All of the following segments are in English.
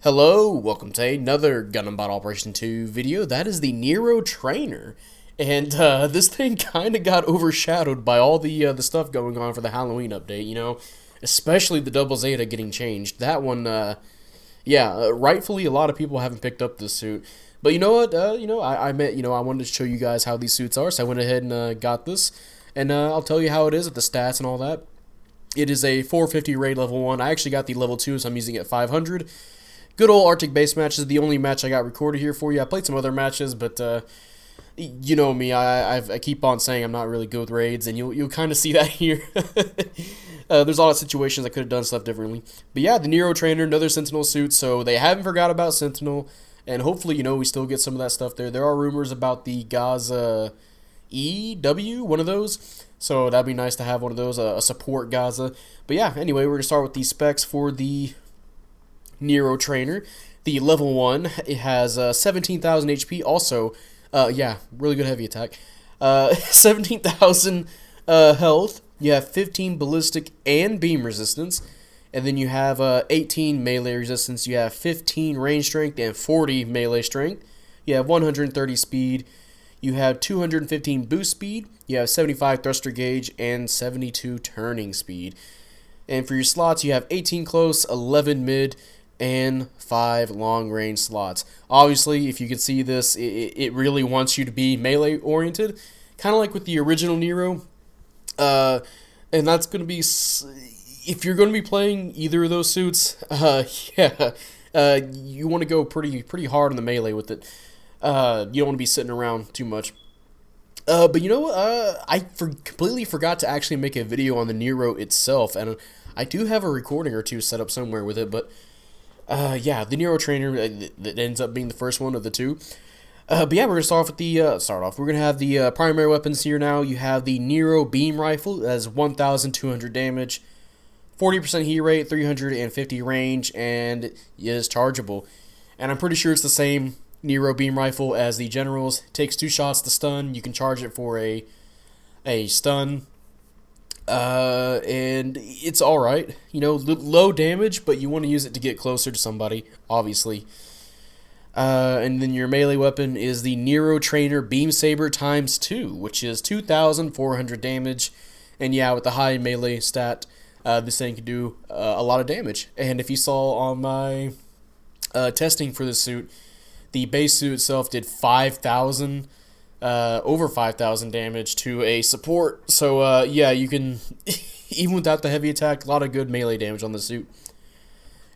Hello, welcome to another Gundam Bot Operation 2 video. That is the Nero trainer. And this thing kind of got overshadowed by all the stuff going on for the Halloween update, especially the Double Zeta getting changed. That one, rightfully a lot of people haven't picked up this suit. But you know what, I wanted to show you guys how these suits are, so I went ahead and got this. And I'll tell you how it is with the stats and all that. It is a 450 raid level 1. I actually got the level 2, so I'm using it at 500. Good old Arctic base match is the only match I got recorded here for you. I played some other matches, but you know me, I keep on saying I'm not really good with raids, and you'll kind of see that here. There's a lot of situations I could have done stuff differently. But yeah, the Nero trainer, another Sentinel suit, so they haven't forgot about Sentinel, and hopefully, we still get some of that stuff there. There are rumors about the Gaza EW, one of those, so that'd be nice to have one of those, a support Gaza. But yeah, anyway, we're going to start with the specs for the Nero trainer. The level 1, it has 17,000 HP. Also, really good heavy attack. 17,000 health. You have 15 ballistic and beam resistance. And then you have 18 melee resistance. You have 15 range strength and 40 melee strength. You have 130 speed. You have 215 boost speed. You have 75 thruster gauge and 72 turning speed. And for your slots, you have 18 close, 11 mid, and 5 long-range slots. Obviously, if you can see this, it really wants you to be melee-oriented, kind of like with the original Nero. And that's going to be, if you're going to be playing either of those suits, you want to go pretty hard on the melee with it. You don't want to be sitting around too much. But I completely forgot to actually make a video on the Nero itself, and I do have a recording or two set up somewhere with it, but the Nero trainer that ends up being the first one of the two. But yeah, we're gonna start off with the We're gonna have the primary weapons here now. You have the Nero beam rifle that has 1,200 damage, 40% heat rate, 350 range, and it is chargeable. And I'm pretty sure it's the same Nero beam rifle as the General's. It takes 2 shots to stun. You can charge it for a stun. And it's alright, low damage, but you want to use it to get closer to somebody, obviously. And then your melee weapon is the Nero Trainer Beam Saber ×2, which is 2,400 damage. And yeah, with the high melee stat, this thing can do a lot of damage. And if you saw on my testing for this suit, the base suit itself did 5,000 over 5,000 damage to a support. So you can even without the heavy attack, a lot of good melee damage on the suit.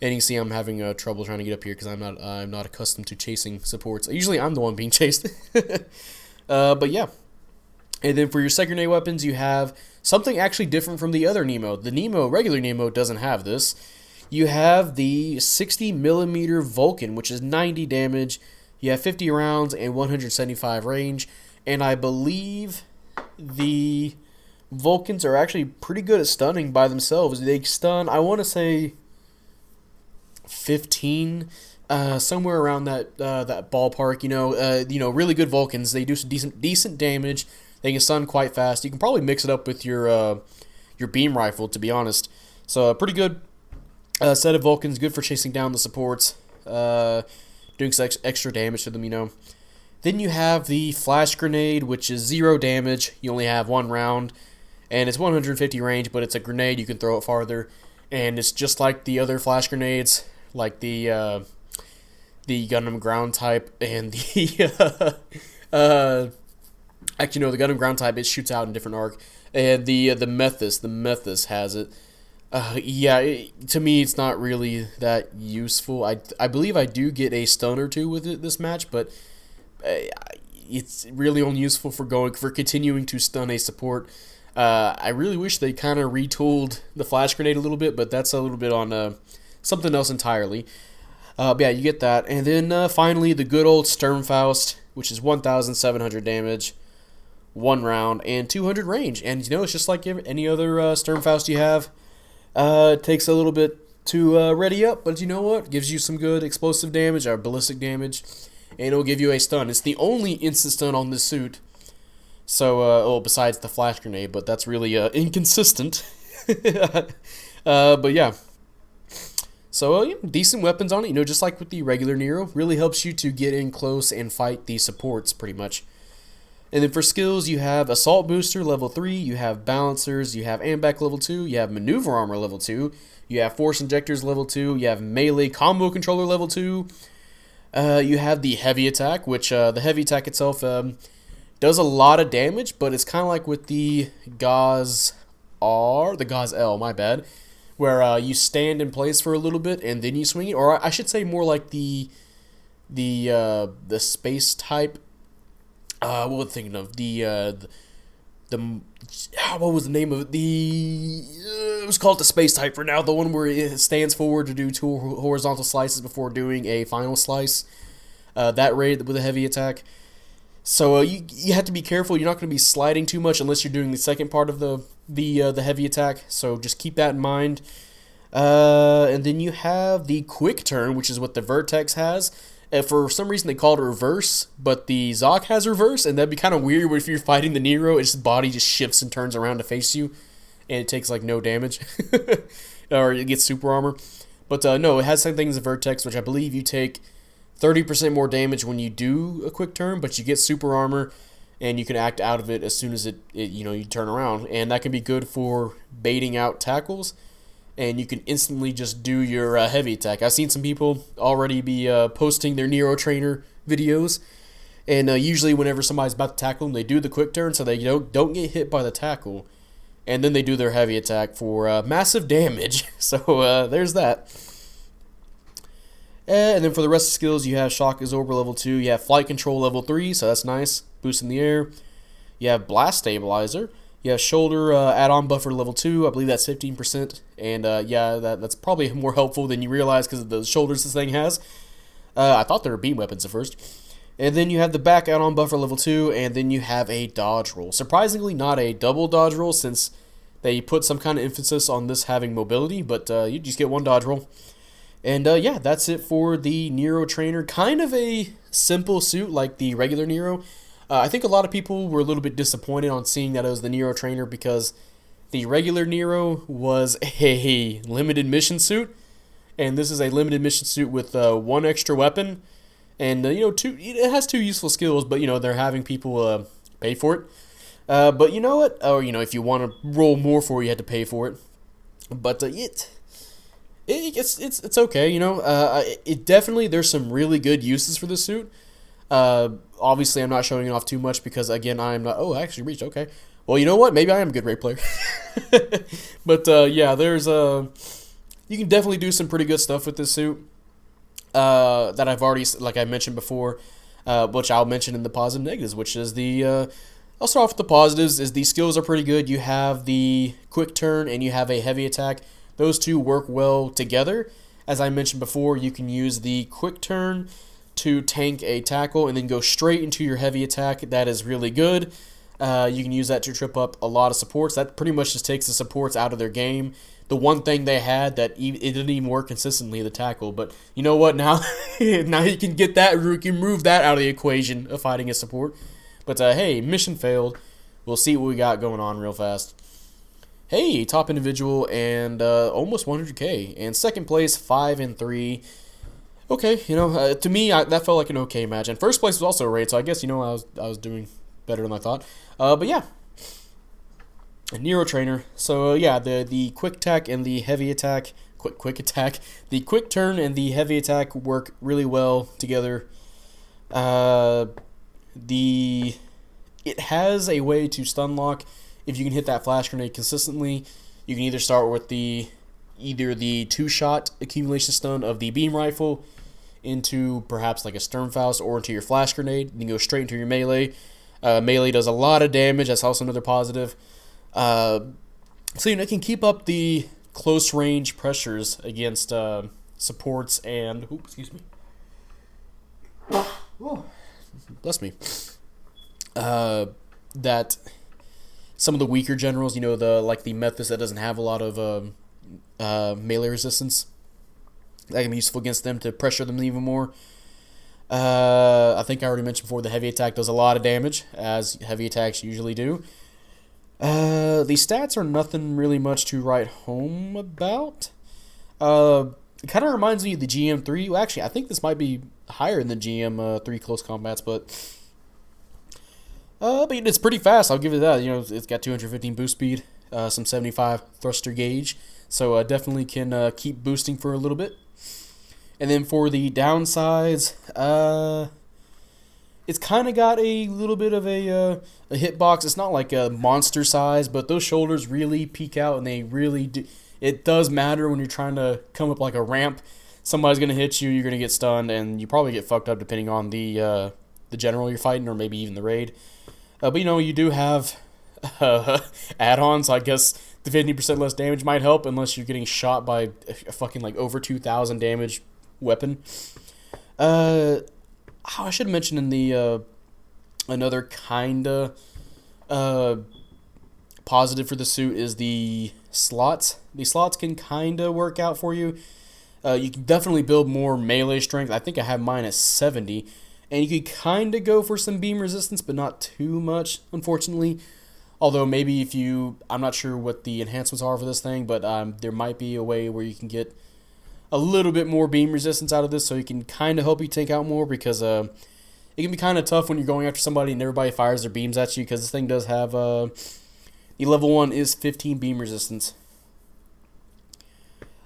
And you can see I'm having trouble trying to get up here because I'm not accustomed to chasing supports. Usually I'm the one being chased. But yeah. And then for your secondary weapons, you have something actually different from the other Nemo. The regular Nemo doesn't have this. You have the 60mm Vulcan, which is 90 damage. You have 50 rounds and 175 range. And I believe the Vulcans are actually pretty good at stunning by themselves. They stun, I want to say, 15, somewhere around that ballpark. Really good Vulcans. They do some decent damage. They can stun quite fast. You can probably mix it up with your beam rifle, to be honest. So pretty good set of Vulcans, good for chasing down the supports, doing some extra damage to them, Then you have the flash grenade, which is 0 damage. You only have 1 round, and it's 150 range, but it's a grenade. You can throw it farther, and it's just like the other flash grenades, like the Gundam ground type and the the Gundam ground type. It shoots out in a different arc, and the Methus has it. To me, it's not really that useful. I believe I do get a stun or two with it this match, but it's really only useful for continuing to stun a support. I really wish they kind of retooled the flash grenade a little bit, but that's a little bit on something else entirely. But yeah, you get that. And then finally, the good old Sturmfaust, which is 1,700 damage, 1 round, and 200 range. And it's just like any other Sturmfaust you have. It takes a little bit to ready up, but you know what? Gives you some good explosive damage or ballistic damage, and it'll give you a stun. It's the only instant stun on this suit. So, besides the flash grenade, but that's really inconsistent. But yeah. So, yeah, decent weapons on it, just like with the regular Nero. Really helps you to get in close and fight the supports, pretty much. And then for skills, you have Assault Booster level 3, you have Balancers, you have Ambac level 2, you have Maneuver Armor level 2, you have Force Injectors level 2, you have Melee Combo Controller level 2, you have the Heavy Attack, which the Heavy Attack itself does a lot of damage, but it's kind of like with the Gauss R, the Gauss L, my bad, where you stand in place for a little bit and then you swing it, or I should say more like the space type. What was I thinking of? What was the name of it? It was called the space type for now. The one where it stands forward to do 2 horizontal slices before doing a final slice. That raid with a heavy attack. So you have to be careful. You're not going to be sliding too much unless you're doing the second part of the heavy attack. So just keep that in mind. And then you have the quick turn, which is what the Vertex has. For some reason they called it reverse, but the Zoc has reverse, and that'd be kind of weird if you're fighting the Nero, its body just shifts and turns around to face you, and it takes like no damage, or it gets super armor. But no, it has some things in Vertex, which I believe you take 30% more damage when you do a quick turn, but you get super armor, and you can act out of it as soon as you turn around, and that can be good for baiting out tackles. And you can instantly just do your heavy attack. I've seen some people already be posting their Nero Trainer videos, and usually whenever somebody's about to tackle them, they do the quick turn so they don't get hit by the tackle, and then they do their heavy attack for massive damage. So there's that. And then for the rest of the skills, you have Shock Absorber level 2, you have Flight Control level 3, so that's nice, boost in the air. You have Blast Stabilizer. You have Shoulder add-on buffer level 2. I believe that's 15%. And yeah, that's probably more helpful than you realize because of the shoulders this thing has. I thought they were beam weapons at first. And then you have the back add-on buffer level 2. And then you have a dodge roll. Surprisingly, not a double dodge roll since they put some kind of emphasis on this having mobility. But you just get one dodge roll. And yeah, that's it for the Nero Trainer. Kind of a simple suit like the regular Nero. I think a lot of people were a little bit disappointed on seeing that it was the Nero Trainer because the regular Nero was a limited mission suit, and this is a limited mission suit with 1 extra weapon, and it has 2 useful skills, but they're having people pay for it. But you know what? Or if you want to roll more for it, you had to pay for it. But it's okay. It definitely there's some really good uses for this suit. Obviously, I'm not showing it off too much because, again, I'm not... Oh, I actually reached. Okay. Well, you know what? Maybe I am a good raid player. But, yeah, there's... You can definitely do some pretty good stuff with this suit that I've already, like I mentioned before, which I'll mention in the positive negatives, which is the... I'll start off with the positives, is the skills are pretty good. You have the quick turn and you have a heavy attack. Those two work well together. As I mentioned before, you can use the quick turn to tank a tackle and then go straight into your heavy attack. That is really good. You can use that to trip up a lot of supports. That pretty much just takes the supports out of their game. The one thing they had that it didn't even work consistently, the tackle. But you know what? Now, now you can get that. You can move that out of the equation of fighting a support. But hey, mission failed. We'll see what we got going on real fast. Hey, top individual and almost 100k. And second place, 5 and 3. Okay, to me, that felt like an okay match. And first place was also a raid, so I guess, I was doing better than I thought. But yeah, a Nero Trainer. So yeah, the quick attack and the heavy attack, quick attack, the quick turn and the heavy attack work really well together. It has a way to stun lock. If you can hit that flash grenade consistently, you can either start with the 2-shot accumulation stun of the beam rifle into perhaps like a Sturmfaust or into your flash grenade, and then go straight into your melee. Melee does a lot of damage. That's also another positive. So it can keep up the close range pressures against supports and excuse me. Oh, bless me. That some of the weaker generals, the Methus that doesn't have a lot of melee resistance, that can be useful against them to pressure them even more. I think I already mentioned before, the heavy attack does a lot of damage, as heavy attacks usually do. The stats are nothing really much to write home about. It kind of reminds me of the GM3. Well, actually, I think this might be higher than the GM3 close combats, but it's pretty fast. I'll give it that. You know, it's got 215 boost speed, some 75 thruster gauge, so definitely can keep boosting for a little bit. And then for the downsides, it's kind of got a little bit of a hitbox. It's not like a monster size, but those shoulders really peek out, and they really do. It does matter when you're trying to come up like a ramp. Somebody's gonna hit you, you're gonna get stunned, and you probably get fucked up depending on the general you're fighting, or maybe even the raid. But you know, you do have add-ons. I guess the 50% less damage might help, unless you're getting shot by a fucking like over 2,000 damage weapon. I should mention in the another kinda positive for the suit is the slots. The slots can kinda work out for you. You can definitely build more melee strength. I think I have mine at 70. And you could kind of go for some beam resistance, but not too much, unfortunately. Although maybe if you... I'm not sure what the enhancements are for this thing, but there might be a way where you can get a little bit more beam resistance out of this, so you can kind of help you tank out more, because it can be kind of tough when you're going after somebody and everybody fires their beams at you, because this thing does have... the level 1 is 15 beam resistance.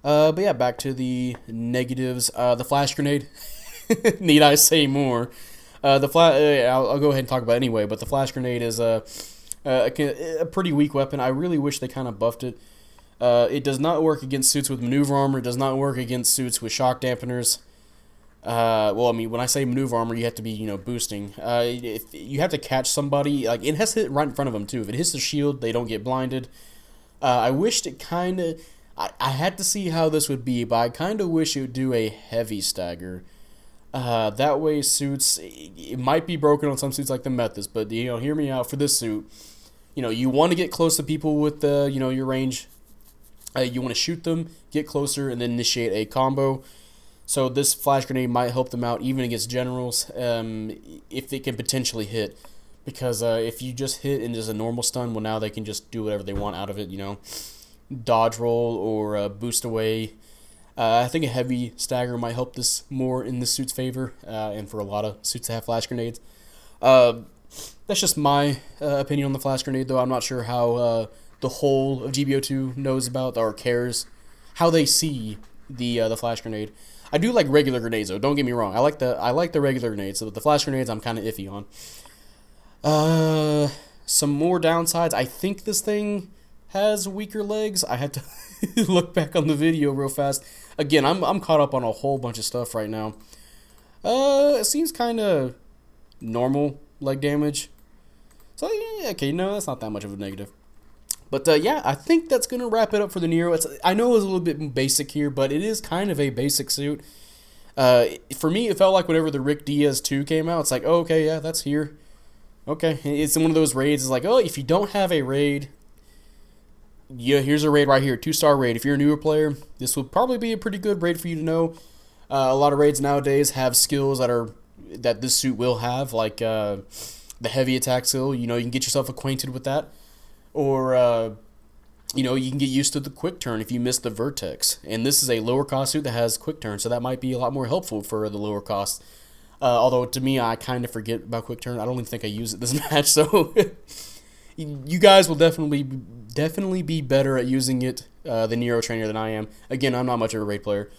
But yeah, back to the negatives. The flash grenade. Need I say more? I'll go ahead and talk about it anyway, but the flash grenade is a pretty weak weapon. I really wish they kind of buffed it. It does not work against suits with maneuver armor. It does not work against suits with shock dampeners. Well, I mean, when I say maneuver armor, you have to be, you know, boosting. If you have to catch somebody, like, it has to hit right in front of them, too. If it hits the shield, they don't get blinded. I wished it kind of... I had to see how this would be, but I kind of wish it would do a heavy stagger. That way suits, it might be broken on some suits like the Methus, but, you know, hear me out for this suit. You know, you want to get close to people with, you know, your range. You want to shoot them, get closer, and then initiate a combo. So this flash grenade might help them out even against generals, if it can potentially hit. Because if you just hit and there's a normal stun, well, now they can just do whatever they want out of it, you know. Dodge roll or boost away. I think a heavy stagger might help this more in this suit's favor, and for a lot of suits that have flash grenades. That's just my opinion on the flash grenade, though. I'm not sure how the whole of GBO2 knows about or cares how they see the flash grenade. I do like regular grenades, though. Don't get me wrong. I like the regular grenades, so the flash grenades I'm kind of iffy on. Some more downsides. I think this thing has weaker legs. I had to look back on the video real fast. Again, I'm caught up on a whole bunch of stuff right now. It seems kind of normal leg damage. So yeah, okay, no, that's not that much of a negative. But yeah, I think that's gonna wrap it up for the Nero. I know it was a little bit basic here, but it is kind of a basic suit. For me, it felt like whenever the Rick Diaz 2 came out, it's like, oh, okay, yeah, that's here. Okay, it's in one of those raids. It's like, oh, if you don't have a raid, yeah, here's a raid right here, 2-star raid. If you're a newer player, this will probably be a pretty good raid for you to know. A lot of raids nowadays have skills that this suit will have, like the heavy attack skill. You know, you can get yourself acquainted with that, or you know, you can get used to the quick turn if you miss the vertex. And this is a lower cost suit that has quick turn, so that might be a lot more helpful for the lower cost. Although to me, I kind of forget about quick turn. I don't even think I use it this match, so you guys will definitely be better at using it, the Nero trainer, than I am. Again, I'm not much of a raid player.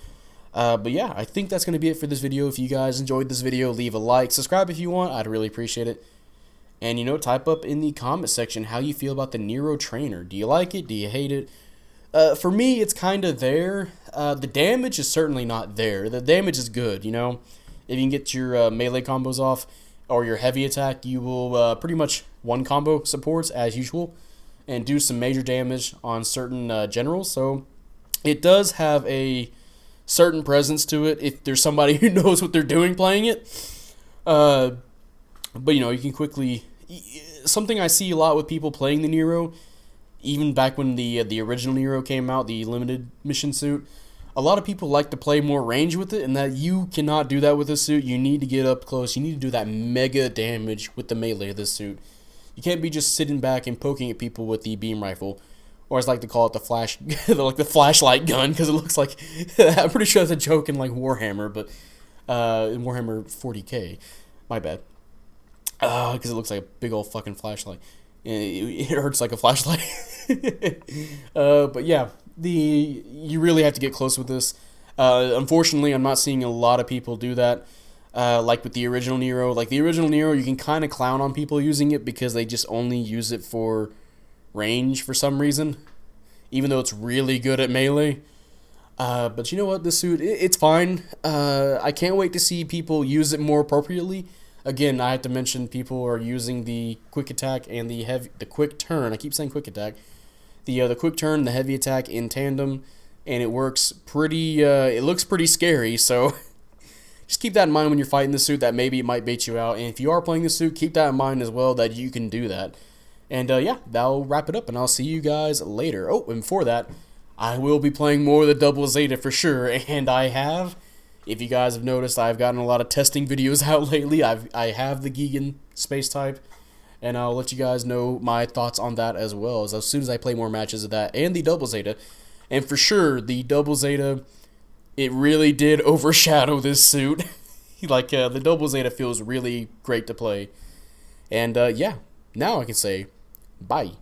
But yeah, I think that's going to be it for this video. If you guys enjoyed this video, leave a like, subscribe if you want. I'd really appreciate it. And, you know, type up in the comment section how you feel about the Nero trainer. Do you like it? Do you hate it? For me, it's kind of there. The damage is certainly not there. The damage is good, you know. If you can get your melee combos off or your heavy attack, you will pretty much one combo supports as usual and do some major damage on certain generals. So it does have a certain presence to it if there's somebody who knows what they're doing playing it. But, you know, you can quickly... Something I see a lot with people playing the Nero, even back when the original Nero came out, the limited mission suit, a lot of people like to play more range with it, and that you cannot do that with this suit. You need to get up close. You need to do that mega damage with the melee of this suit. You can't be just sitting back and poking at people with the beam rifle, or as I like to call it, the flash, like the flashlight gun, because it looks like I'm pretty sure that's a joke in like Warhammer, but in Warhammer 40K, my bad, because it looks like a big old fucking flashlight. It hurts like a flashlight. But yeah, you really have to get close with this. Unfortunately, I'm not seeing a lot of people do that. Like with the original Nero. Like the original Nero, you can kind of clown on people using it because they just only use it for range for some reason, even though it's really good at melee. But you know what? This suit, it's fine. I can't wait to see people use it more appropriately. Again, I have to mention people are using the quick attack and the quick turn. I keep saying quick attack. The quick turn, the heavy attack in tandem, and it works pretty. It looks pretty scary. So just keep that in mind when you're fighting the suit. That maybe it might bait you out. And if you are playing the suit, keep that in mind as well, that you can do that. And yeah, that'll wrap it up, and I'll see you guys later. Oh, and before that, I will be playing more of the Double Zeta for sure, and I have. If you guys have noticed, I've gotten a lot of testing videos out lately. I have the Gigan space type, and I'll let you guys know my thoughts on that as well as soon as I play more matches of that and the Double Zeta. And for sure, the Double Zeta, it really did overshadow this suit. Like, the Double Zeta feels really great to play. And yeah, now I can say bye.